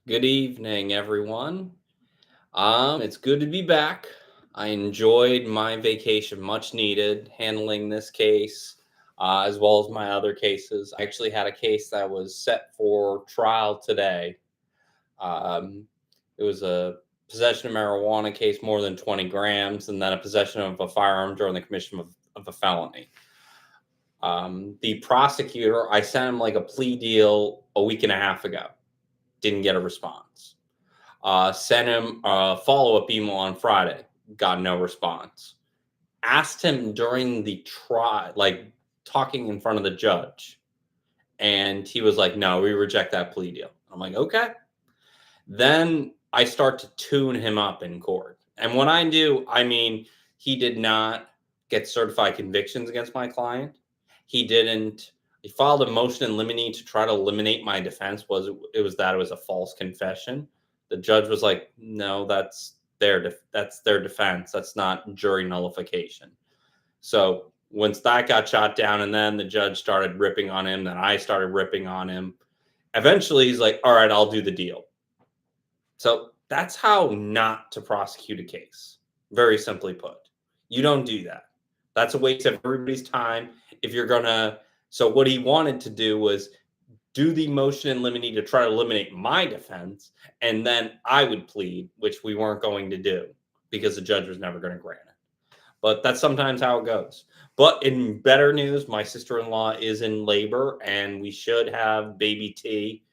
Good evening, everyone. It's good to be back. I enjoyed my vacation, much needed, handling this case, as well as my other cases. I actually had a case that was set for trial today. Um, it was a possession of marijuana case, more than 20 grams, and then a possession of a firearm during the commission of a felony. The prosecutor, I sent him like a plea deal a week and a half ago, didn't get a response. Sent him a follow up email on Friday, got no response. Asked him during the trial, like talking in front of the judge, and he was like, "No, we reject that plea deal." I'm like, "Okay." Then I start to tune him up in court, and when I do, I mean, he did not get certified convictions against my client. He didn't. He filed a motion in limine to try to eliminate my defense. It was a false confession. The judge was like, "No, that's their defense. That's not jury nullification." So once that got shot down, and then the judge started ripping on him, then I started ripping on him. Eventually, he's like, "All right, I'll do the deal." So that's how not to prosecute a case. Very simply put, you don't do that. That's a waste of everybody's time. If you're gonna, so what he wanted to do was do the motion in limine to try to eliminate my defense, and then I would plead, which we weren't going to do because the judge was never going to grant it. But that's sometimes how it goes. But in better news, my sister-in-law is in labor, and we should have baby T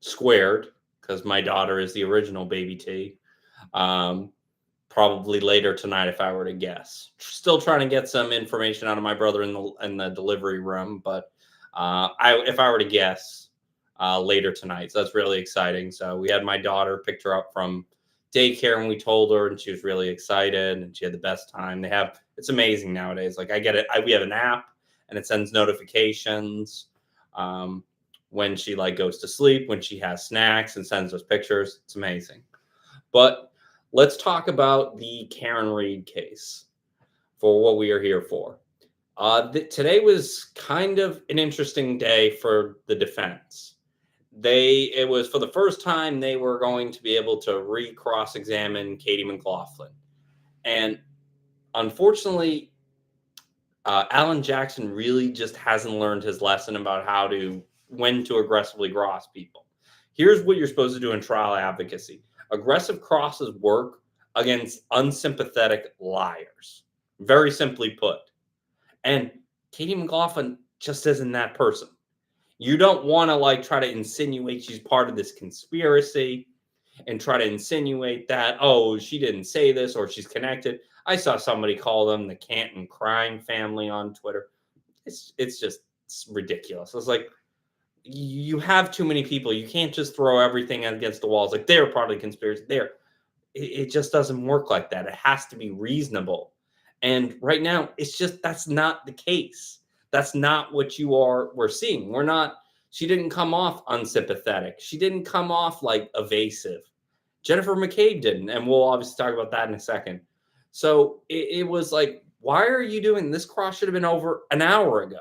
squared because my daughter is the original baby T. Um, Probably later tonight, if I were to guess. Still trying to get some information out of my brother in the delivery room, but if I were to guess, later tonight. So that's really exciting. So we had my daughter picked her up from daycare, and we told her, and she was really excited, and she had the best time. It's amazing nowadays. Like I get it. We have an app, and it sends notifications. Um, when she like goes to sleep, when she has snacks, and sends us pictures. It's amazing. But let's talk about the Karen Reed case for what we are here for. Today was kind of an interesting day for the defense. It was for the first time they were going to be able to cross examine Katie McLaughlin. And unfortunately, Alan Jackson really just hasn't learned his lesson about when to aggressively cross people. Here's what you're supposed to do in trial advocacy. Aggressive crosses work against unsympathetic liars. Very simply put. And Katie McLaughlin just isn't that person. You don't want to like try to insinuate she's part of this conspiracy and try to insinuate that, oh, she didn't say this or she's connected. I saw somebody call them the Canton crime family on Twitter. It's ridiculous. It's like you have too many people. You can't just throw everything against the walls. Like they're part of the conspiracy. It just doesn't work like that. It has to be reasonable. And right now, that's not the case. That's not what we're seeing. She didn't come off unsympathetic. She didn't come off like evasive. Jennifer McCabe didn't. And we'll obviously talk about that in a second. So it was like, why are you doing this? Cross should have been over an hour ago.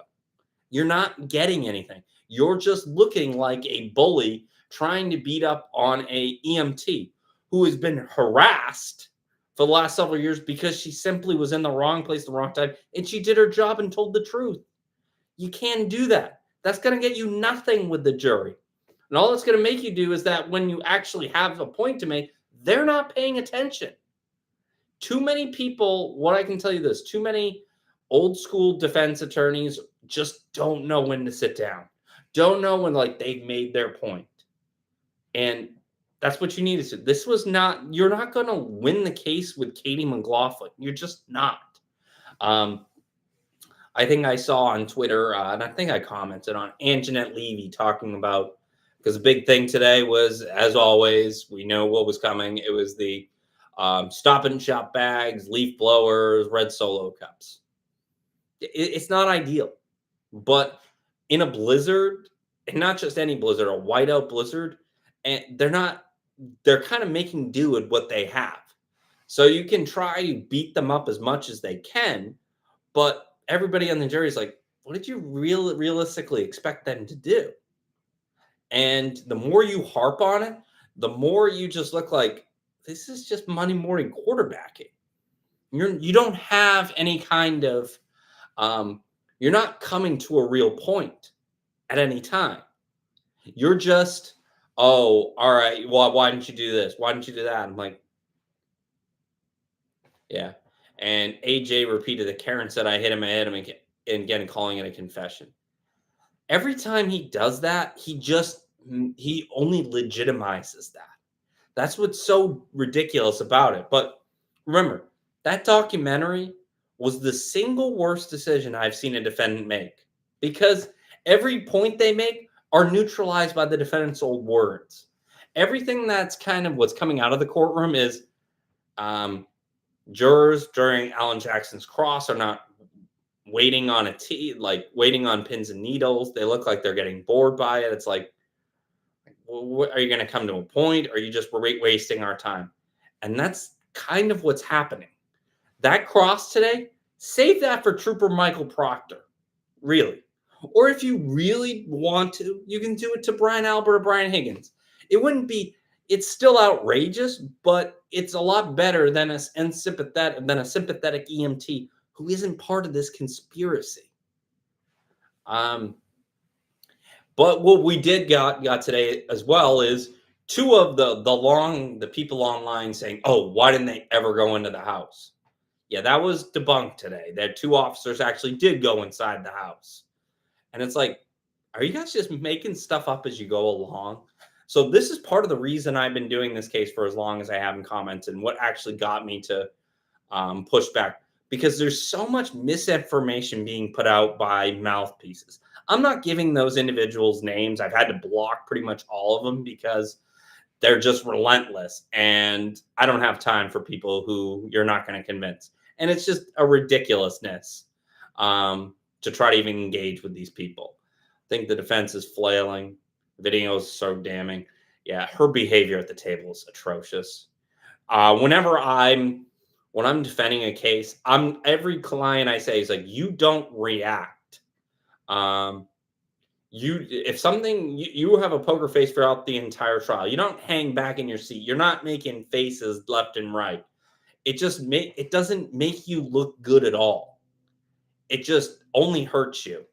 You're not getting anything. You're just looking like a bully trying to beat up on a EMT who has been harassed for the last several years because she simply was in the wrong place at the wrong time, and she did her job and told the truth. You can't do that. That's going to get you nothing with the jury. And all it's going to make you do is that when you actually have a point to make, they're not paying attention. Too many people, what I can tell you this, too many old school defense attorneys just don't know when to sit down. Don't know when like they've made their point. And that's what you need to do. You're not going to win the case with Katie McLaughlin. You're just not. I think I saw on Twitter, and I think I commented on Anjanette Levy talking about, because the big thing today was, as always, we know what was coming. It was the stop and shop bags, leaf blowers, red Solo cups. It's not ideal, but in a blizzard, and not just any blizzard, a whiteout blizzard, and they're kind of making do with what they have. So you can try to beat them up as much as they can, but everybody on the jury is like, what did you realistically expect them to do? And the more you harp on it, the more you just look like this is just Monday morning quarterbacking. You don't have any kind of um, you're not coming to a real point at any time. You're just, oh, all right. Well, why didn't you do this? Why didn't you do that? I'm like, yeah. And AJ repeated that Karen said I hit him and again calling it a confession. Every time he does that, he only legitimizes that. That's what's so ridiculous about it. But remember, that documentary was the single worst decision I've seen a defendant make because every point they make are neutralized by the defendant's old words. Everything that's kind of what's coming out of the courtroom is um, jurors during Alan Jackson's cross are not waiting on like waiting on pins and needles. They look like they're getting bored by it. It's like, are you going to come to a point? Or are you just wasting our time? And that's kind of what's happening. That cross today, save that for Trooper Michael Proctor, really. Or if you really want to, you can do it to Brian Albert or Brian Higgins. It wouldn't be, it's still outrageous, but it's a lot better than a sympathetic EMT who isn't part of this conspiracy. But what we did got today as well is two of the people online saying, "Oh, why didn't they ever go into the house?" Yeah, that was debunked today. That two officers actually did go inside the house. And it's like, are you guys just making stuff up as you go along? So this is part of the reason I've been doing this case for as long as I have in comments and what actually got me to push back because there's so much misinformation being put out by mouthpieces. I'm not giving those individuals names. I've had to block pretty much all of them because they're just relentless. And I don't have time for people who you're not going to convince. And it's just a ridiculousness to try to even engage with these people. I think the defense is flailing. The video is so damning. Yeah, her behavior at the table is atrocious. Whenever when I'm defending a case, every client I say is like, you don't react. If something you have a poker face throughout the entire trial. You don't hang back in your seat. You're not making faces left and right. It doesn't make you look good at all. It just only hurts you.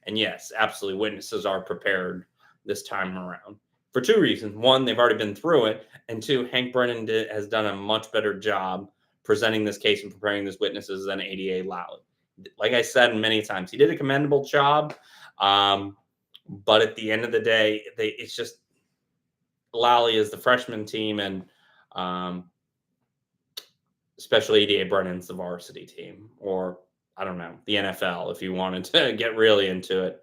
And yes, absolutely, witnesses are prepared this time around for two reasons. One, they've already been through it, and two, Hank Brennan has done a much better job presenting this case and preparing these witnesses than ADA Lally. Like I said many times, he did a commendable job. But at the end of the day, it's just Lally is the freshman team, and especially ADA Brennan's the varsity team, or I don't know, the NFL, if you wanted to get really into it.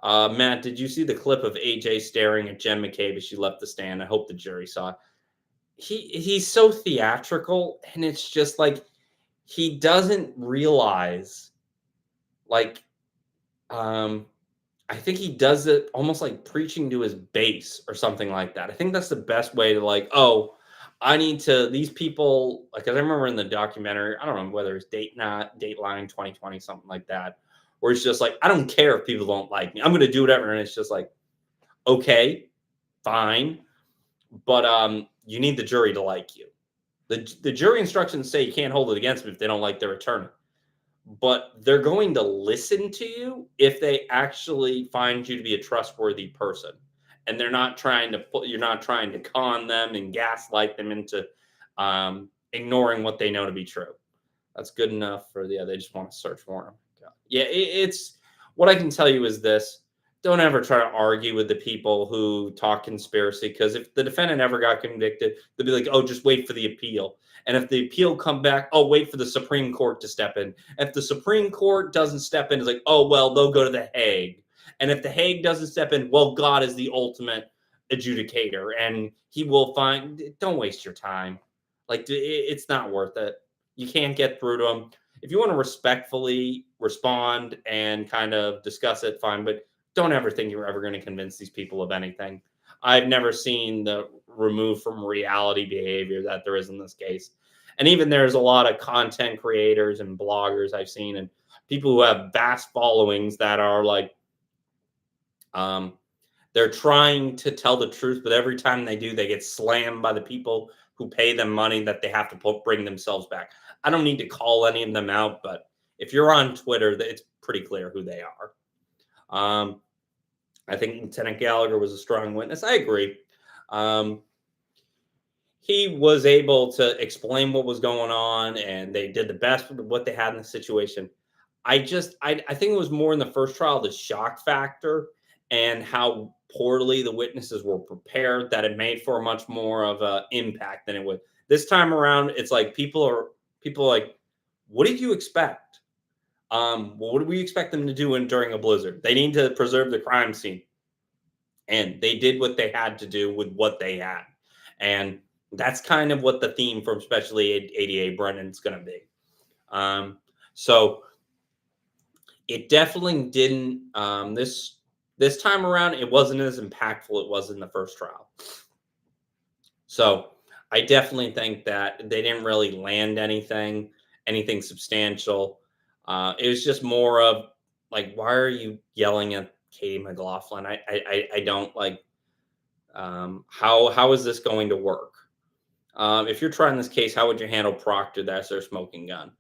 Matt, did you see the clip of AJ staring at Jen McCabe as she left the stand? I hope the jury saw it. He's so theatrical, and it's just like he doesn't realize, like, I think he does it almost like preaching to his base or something like that. I think that's the best way to I need to these people like 'cause I remember in the documentary, I don't know whether it's Dateline 2020, something like that, where it's just like, I don't care if people don't like me. I'm gonna do whatever. And it's just like, okay, fine. But you need the jury to like you. The jury instructions say you can't hold it against them if they don't like their attorney. But they're going to listen to you if they actually find you to be a trustworthy person. And you're not trying to con them and gaslight them into ignoring what they know to be true. That's good enough for they just want to search warrant. Yeah, it's what I can tell you is this. Don't ever try to argue with the people who talk conspiracy because if the defendant ever got convicted, they'll be like, oh, just wait for the appeal. And if the appeal come back, oh, wait for the Supreme Court to step in. If the Supreme Court doesn't step in, it's like, oh, well, they'll go to the Hague. And if the Hague doesn't step in, well, God is the ultimate adjudicator and he will don't waste your time. Like, it's not worth it. You can't get through to them. If you want to respectfully respond and kind of discuss it, fine. But don't ever think you're ever going to convince these people of anything. I've never seen the remove from reality behavior that there is in this case. And even there's a lot of content creators and bloggers I've seen and people who have vast followings that are like, They're trying to tell the truth, but every time they do, they get slammed by the people who pay them money that they have to bring themselves back. I don't need to call any of them out, but if you're on Twitter, it's pretty clear who they are. I think Lieutenant Gallagher was a strong witness. I agree. Um, he was able to explain what was going on, and they did the best with what they had in the situation. I think it was more in the first trial, the shock factor and how poorly the witnesses were prepared, that it made for much more of an impact than it would. This time around, it's like people are like, what did you expect? Well, what do we expect them to do during a blizzard? They need to preserve the crime scene. And they did what they had to do with what they had. And that's kind of what the theme from especially ADA Brennan is going to be. So it definitely didn't this time around, it wasn't as impactful it was in the first trial. So I definitely think that they didn't really land anything substantial. It was just more of like, why are you yelling at Katie McLaughlin? I don't like, how is this going to work? If you're trying this case, how would you handle Proctor? That's their smoking gun.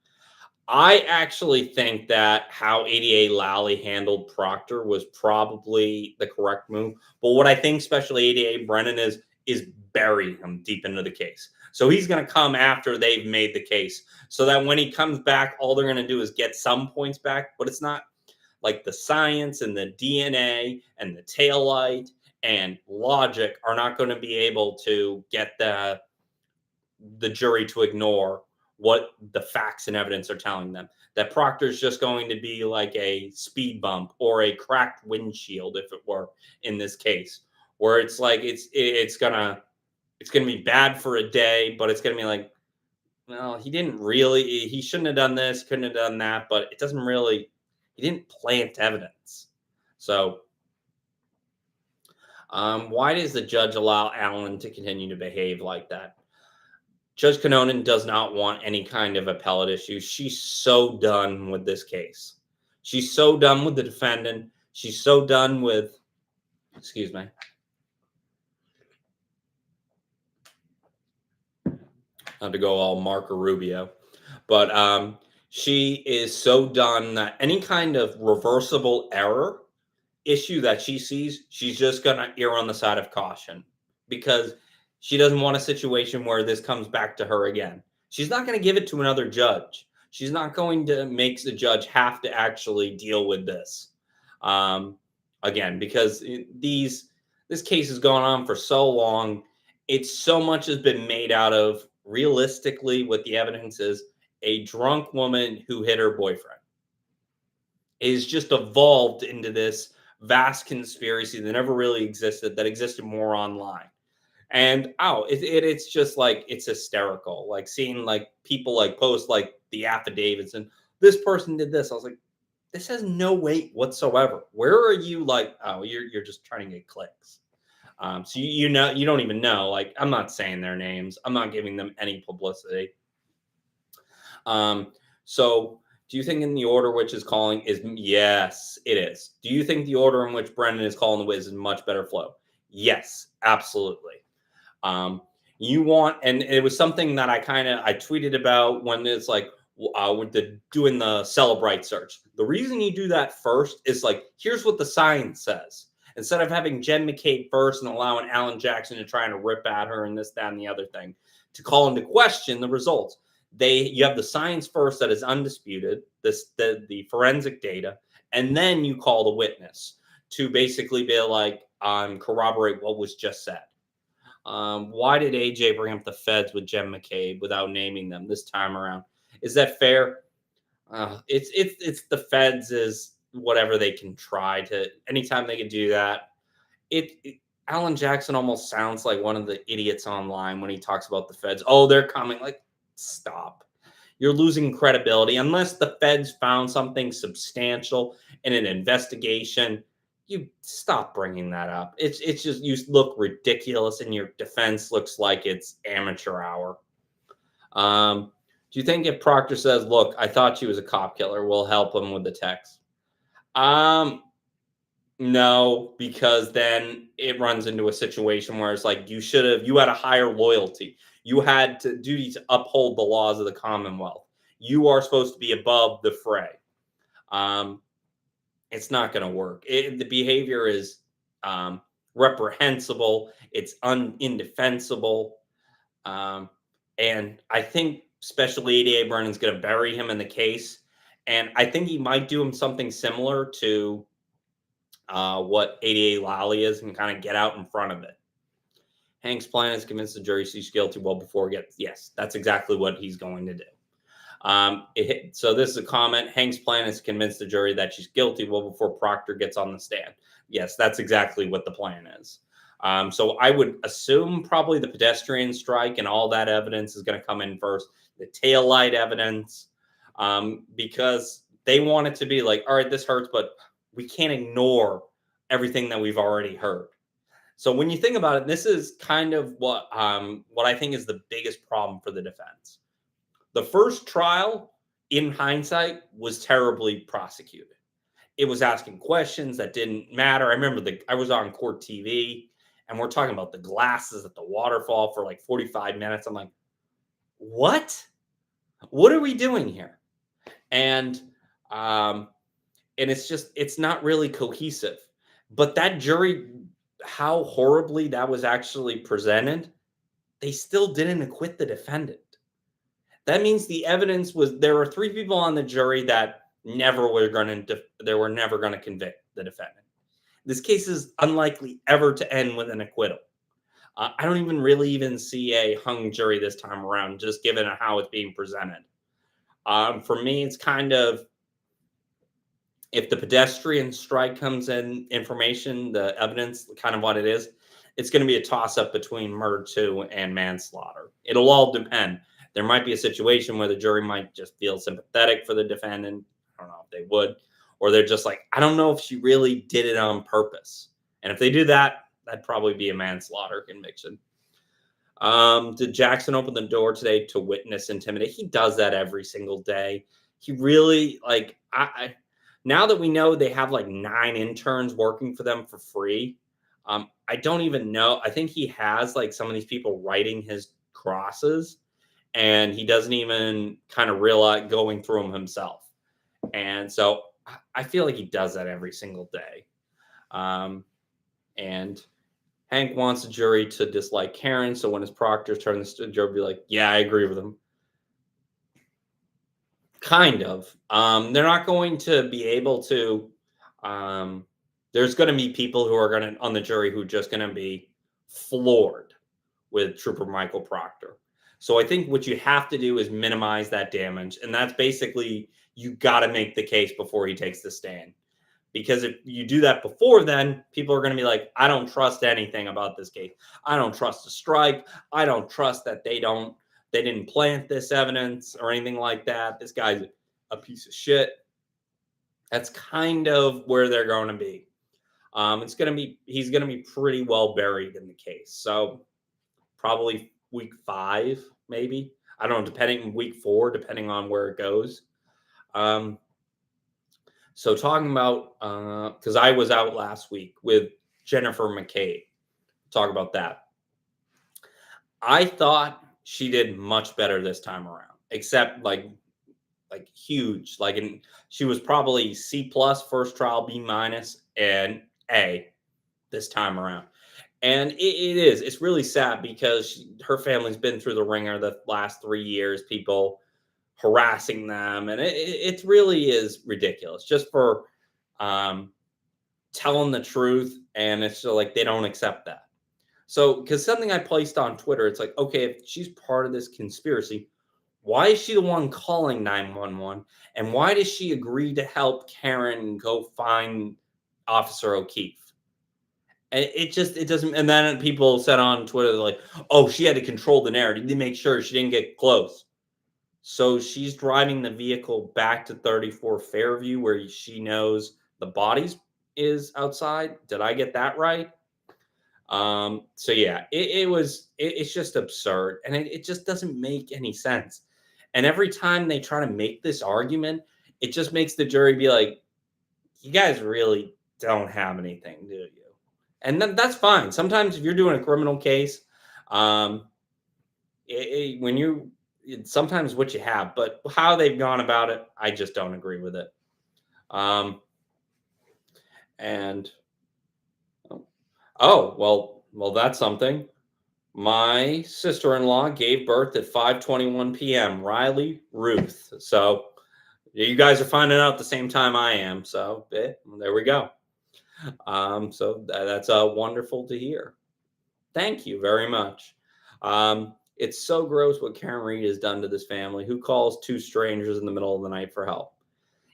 I actually think that how ADA Lally handled Proctor was probably the correct move. But what I think, especially ADA Brennan, is bury him deep into the case. So he's going to come after they've made the case, so that when he comes back, all they're going to do is get some points back. But it's not like the science and the DNA and the taillight and logic are not going to be able to get the jury to ignore what the facts and evidence are telling them. That Proctor's just going to be like a speed bump or a cracked windshield, if it were in this case, where it's like it's gonna be bad for a day, but it's gonna be like, well, he shouldn't have done this, couldn't have done that, but it doesn't really, he didn't plant evidence. So why does the judge allow Allen to continue to behave like that? Judge Canonen does not want any kind of appellate issues. She's so done with this case. She's so done with the defendant. She's so done with, excuse me. Not to go all Marco Rubio, but she is so done that any kind of reversible error issue that she sees, she's just going to err on the side of caution, because she doesn't want a situation where this comes back to her again. She's not going to give it to another judge. She's not going to make the judge have to actually deal with this again, because this case has gone on for so long. It's so much has been made out of, realistically, what the evidence is, a drunk woman who hit her boyfriend. Is just evolved into this vast conspiracy that never really existed, that existed more online. And it's just like, it's hysterical. Like seeing like people like post like the affidavits and this person did this. I was like, this has no weight whatsoever. Where are you like, oh, you're just trying to get clicks. So you know, you don't even know. Like, I'm not saying their names. I'm not giving them any publicity. So do you think in the order which is calling is, yes, it is. Do you think the order in which Brennan is calling the witness is much better flow? Yes, absolutely. You want, and it was something that I tweeted about when it's like, with doing the Celebrite search. The reason you do that first is like, here's what the science says. Instead of having Jen McCabe first and allowing Alan Jackson to try and rip at her and this, that, and the other thing, to call into question the results. You have the science first that is undisputed, the forensic data, and then you call the witness to basically be like, corroborate what was just said. Why did AJ bring up the feds with Jen McCabe without naming them this time around? Is that fair? It's the feds, is whatever they can try to, anytime they can do that. Alan Jackson almost sounds like one of the idiots online when he talks about the feds. Oh, they're coming. Like, stop. You're losing credibility. Unless the feds found something substantial in an investigation, you stop bringing that up. It's just, you look ridiculous and your defense looks like it's amateur hour. Do you think if Proctor says, look, I thought she was a cop killer, we'll help him with the text? No, because then it runs into a situation where it's like you had a higher loyalty. You had to duty to uphold the laws of the Commonwealth. You are supposed to be above the fray. Um, it's not going to work. The behavior is reprehensible. It's indefensible. Um, and I think Special 88 Brennan's going to bury him in the case. And I think he might do him something similar to what 88 Lally is and kind of get out in front of it. Hank's plan is convince the jury she's guilty well before it gets. Yes, that's exactly what he's going to do. So this is a comment. Hank's plan is to convince the jury that she's guilty well before Proctor gets on the stand. Yes, that's exactly what the plan is. So I would assume probably the pedestrian strike and all that evidence is going to come in first. The tail light evidence, because they want it to be like, all right, this hurts, but we can't ignore everything that we've already heard. So when you think about it, this is kind of what I think is the biggest problem for the defense. The first trial, in hindsight, was terribly prosecuted. It was asking questions that didn't matter. I remember I was on court TV and we're talking about the glasses at the waterfall for like 45 minutes. I'm like, what? What are we doing here? And it's not really cohesive. But that jury, how horribly that was actually presented, they still didn't acquit the defendant. That means the evidence was there were 3 people on the jury that they were never going to convict the defendant. This case is unlikely ever to end with an acquittal. I don't even see a hung jury this time around, just given how it's being presented. For me, it's kind of, if the pedestrian strike comes in information, the evidence, kind of what it is, it's going to be a toss up between murder 2 and manslaughter. It'll all depend. There might be a situation where the jury might just feel sympathetic for the defendant. I don't know if they would, or they're just like, I don't know if she really did it on purpose. And if they do that, that'd probably be a manslaughter conviction. Did Jackson open the door today to witness intimidate? He does that every single day. He really, like, now that we know they have like 9 interns working for them for free, I don't even know. I think he has like some of these people writing his crosses, and he doesn't even kind of realize going through them himself. And so I feel like he does that every single day. And Hank wants the jury to dislike Karen, so when his proctor's turn, the jury will be like, yeah, I agree with him. Kind of. They're not going to be able to. There's going to be people who are going to on the jury who are just going to be floored with Trooper Michael Proctor. So I think what you have to do is minimize that damage, and that's basically you got to make the case before he takes the stand. Because if you do that before then, people are going to be like, I don't trust anything about this case. I don't trust the strike. I don't trust that they didn't plant this evidence or anything like that. This guy's a piece of shit. That's kind of where they're going to be. He's going to be pretty well buried in the case. So probably week 5, maybe. I don't know, depending week 4, depending on where it goes. So talking about, because I was out last week with Jennifer McCabe, talk about that. I thought she did much better this time around, except like huge. She was probably C+ first trial, B-, and A this time around. And it's really sad because her family's been through the ringer the last 3 years, people harassing them. And it really is ridiculous just for telling the truth. And it's just like, they don't accept that. So, because something I placed on Twitter, it's like, okay, if she's part of this conspiracy, why is she the one calling 911? And why does she agree to help Karen go find Officer O'Keefe? And it doesn't. And then people said on Twitter, like, oh, she had to control the narrative to make sure she didn't get close. So she's driving the vehicle back to 34 Fairview, where she knows the bodies is outside. Did I get that right? So yeah, it's just absurd, and it just doesn't make any sense. And every time they try to make this argument, it just makes the jury be like, you guys really don't have anything, do you? And then that's fine. Sometimes if you're doing a criminal case, um, when you it's sometimes what you have, but how they've gone about it, I just don't agree with it. Um, and oh, well, that's something. My sister-in-law gave birth at 5:21 p.m. Riley Ruth. So you guys are finding out at the same time I am. So there we go. So that's wonderful to hear. Thank you very much. It's so gross what Karen Reed has done to this family. Who calls two strangers in the middle of the night for help?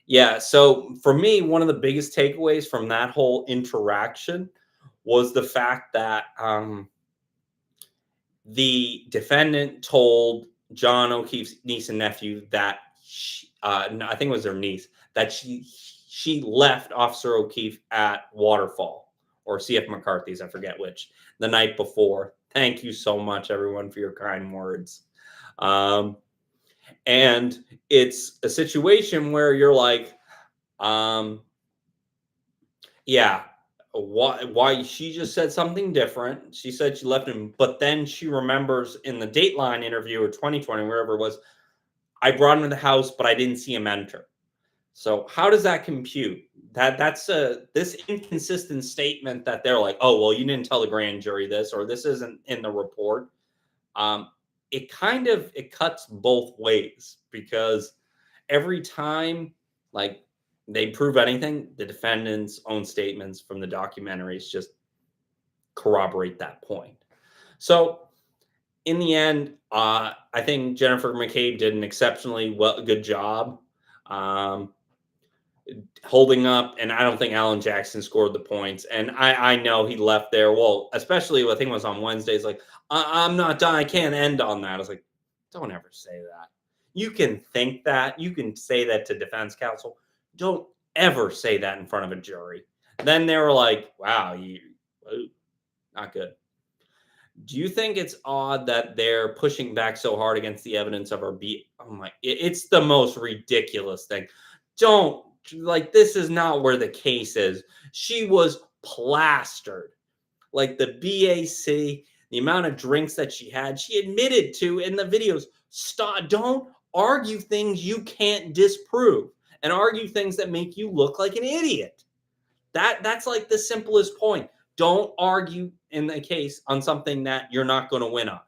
Yeah. So for me, one of the biggest takeaways from that whole interaction was the fact that the defendant told John O'Keefe's niece and nephew that no, I think it was their niece, that she left Officer O'Keefe at Waterfall or CF McCarthy's, I forget which, the night before. Thank you so much, everyone, for your kind words. And it's a situation where you're like, um, yeah, why she just said something different. She said she left him, but then she remembers in the Dateline interview or 2020, wherever it was, I brought him to the house, but I didn't see him enter. So how does that compute? That's this inconsistent statement that they're like, oh well, you didn't tell the grand jury this, or this isn't in the report. Um, it cuts both ways because every time like they prove anything, the defendant's own statements from the documentaries just corroborate that point. So in the end, I think Jennifer McCabe did an exceptionally good job um, holding up, and I don't think Alan Jackson scored the points. And I know he left there. Well, especially I think it was on Wednesdays. Like I'm not done. I can't end on that. I was like, don't ever say that. You can think that. You can say that to defense counsel. Don't ever say that in front of a jury. Then they were like, wow, not good. Do you think it's odd that they're pushing back so hard against the evidence of her beat? Oh my, it's the most ridiculous thing. Don't like this is not where the case is. She was plastered. Like the BAC, the amount of drinks that she had, she admitted to in the videos. Stop, don't argue things you can't disprove and argue things that make you look like an idiot. That's like the simplest point. Don't argue in the case on something that you're not going to win on.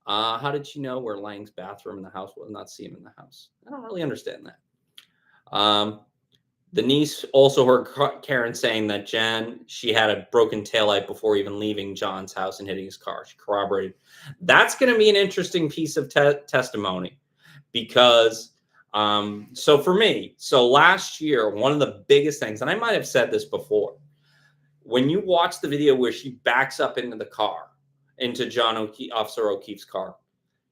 How did she know where Lang's bathroom in the house was? Not see him in the house. I don't really understand that. The niece also heard Karen saying that she had a broken taillight before even leaving John's house and hitting his car. She corroborated. That's going to be an interesting piece of testimony because so for me, so last year, one of the biggest things, and I might have said this before, when you watch the video where she backs up into the car, into Officer O'Keefe's car,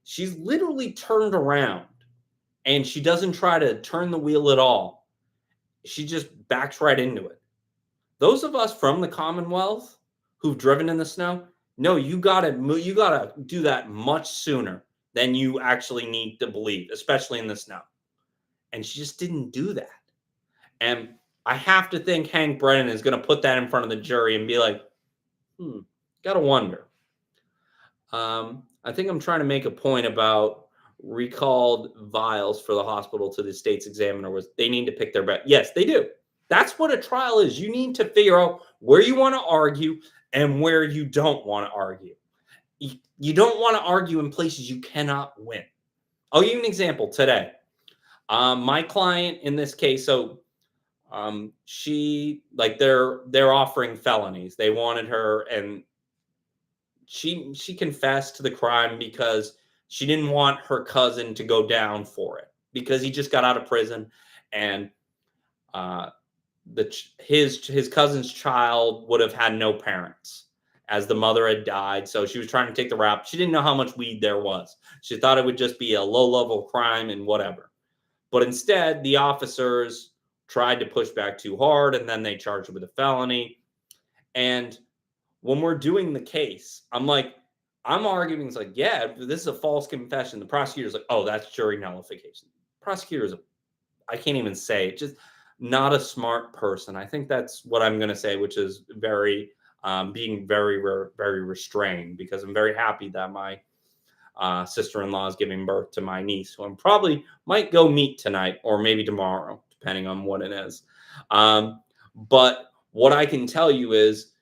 she's literally turned around and she doesn't try to turn the wheel at all. She just backs right into it. Those of us from the Commonwealth who've driven in the snow, no, you gotta do that much sooner than you actually need to believe, especially in the snow. And she just didn't do that. And I have to think Hank Brennan is going to put that in front of the jury and be like, gotta wonder. I think I'm trying to make a point about recalled vials for the hospital to the state's examiner was they need to pick their bet. Yes, they do. That's what a trial is. You need to figure out where you want to argue and where you don't want to argue. You don't want to argue in places you cannot win. I'll give you an example today. My client in this case, so she like they're offering felonies. They wanted her, and she confessed to the crime because she didn't want her cousin to go down for it because he just got out of prison, and his cousin's child would have had no parents as the mother had died. So she was trying to take the rap. She didn't know how much weed there was. She thought it would just be a low level crime and whatever. But instead, the officers tried to push back too hard, and then they charged her with a felony. And when we're doing the case, I'm arguing, it's like, yeah, this is a false confession. The prosecutor's like, oh, that's jury nullification. Prosecutors, I can't even say it. Just not a smart person. I think that's what I'm going to say, which is very being very restrained, because I'm very happy that my sister-in-law is giving birth to my niece, who I probably might go meet tonight or maybe tomorrow, depending on what it is. But what I can tell you is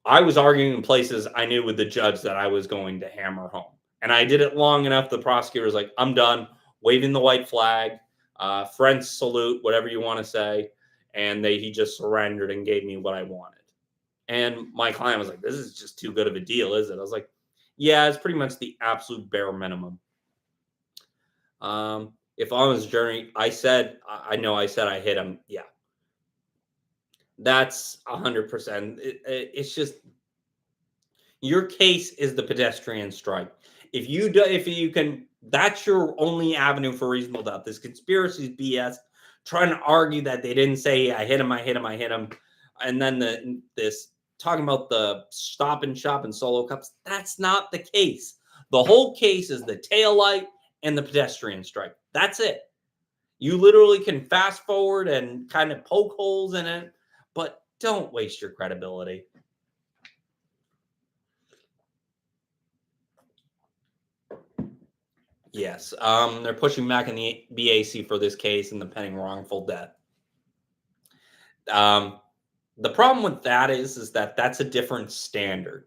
I was arguing in places I knew with the judge that I was going to hammer home. And I did it long enough. The prosecutor was like, I'm done, waving the white flag, French salute, whatever you want to say. And he just surrendered and gave me what I wanted. And my client was like, this is just too good of a deal, is it? I was like, yeah, it's pretty much the absolute bare minimum. If on his journey, I said I hit him. Yeah, that's 100%. It's just your case is the pedestrian strike. If you can, that's your only avenue for reasonable doubt. This conspiracy is BS. Trying to argue that they didn't say I hit him, and then this talking about the stop and shop and solo cups. That's not the case. The whole case is the tail light and the pedestrian strike. That's it. You literally can fast forward and kind of poke holes in it, but don't waste your credibility. Yes, they're pushing back in the BAC for this case and the pending wrongful death. The problem with that is that that's a different standard.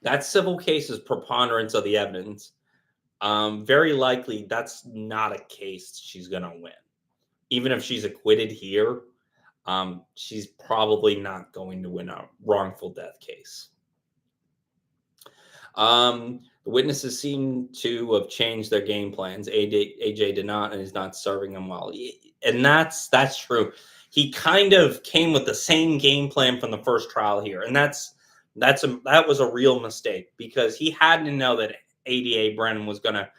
That civil case is preponderance of the evidence. Very likely, that's not a case she's going to win. Even if she's acquitted here, she's probably not going to win a wrongful death case. The witnesses seem to have changed their game plans. AJ did not, and is not serving them well. And that's true. He kind of came with the same game plan from the first trial here, and that was a real mistake, because he had to know that ADA Brennan was going to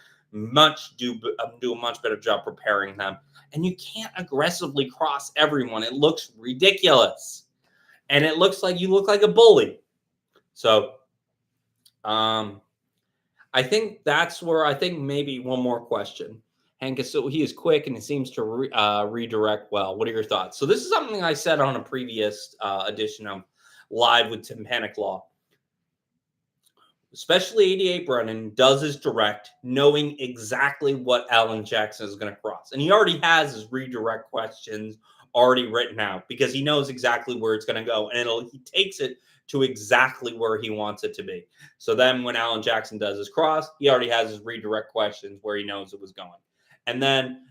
do a much better job preparing them. And you can't aggressively cross everyone. It looks ridiculous, and it looks like you look like a bully. So, I think that's where maybe one more question. Hank, so he is quick and he seems to redirect well. What are your thoughts? So this is something I said on a previous edition of Live with Tim Panic Law. Especially 88 Brennan does his direct, knowing exactly what Alan Jackson is going to cross. And he already has his redirect questions already written out, because he knows exactly where it's going to go. And he takes it to exactly where he wants it to be. So then when Alan Jackson does his cross, he already has his redirect questions where he knows it was going. And then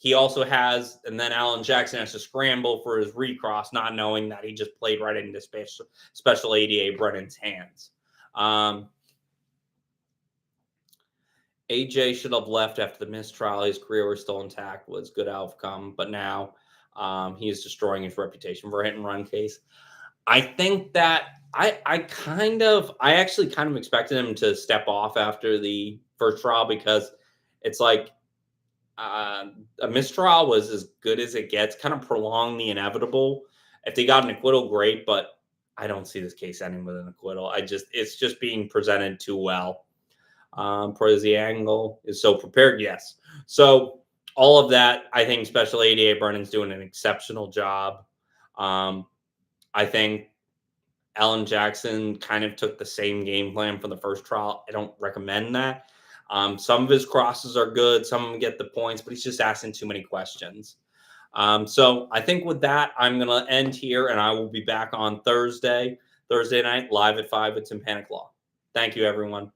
and then Alan Jackson has to scramble for his recross, not knowing that he just played right into special 88 Brennan's hands. AJ should have left after the mistrial. His career was still intact, was good outcome. But now he is destroying his reputation for a hit and run case. I think that I actually kind of expected him to step off after the first trial, because it's like a mistrial was as good as it gets, kind of prolong the inevitable. If they got an acquittal, great, but I don't see this case ending with an acquittal. It's just being presented too well. The angle is so prepared. Yes. So all of that, I think Special 88 Brennan's doing an exceptional job. I think Alan Jackson kind of took the same game plan for the first trial. I don't recommend that. Some of his crosses are good. Some of them get the points, but he's just asking too many questions. So I think with that, I'm going to end here, and I will be back on Thursday night, live at 5 with Tim Panic Law. Thank you, everyone.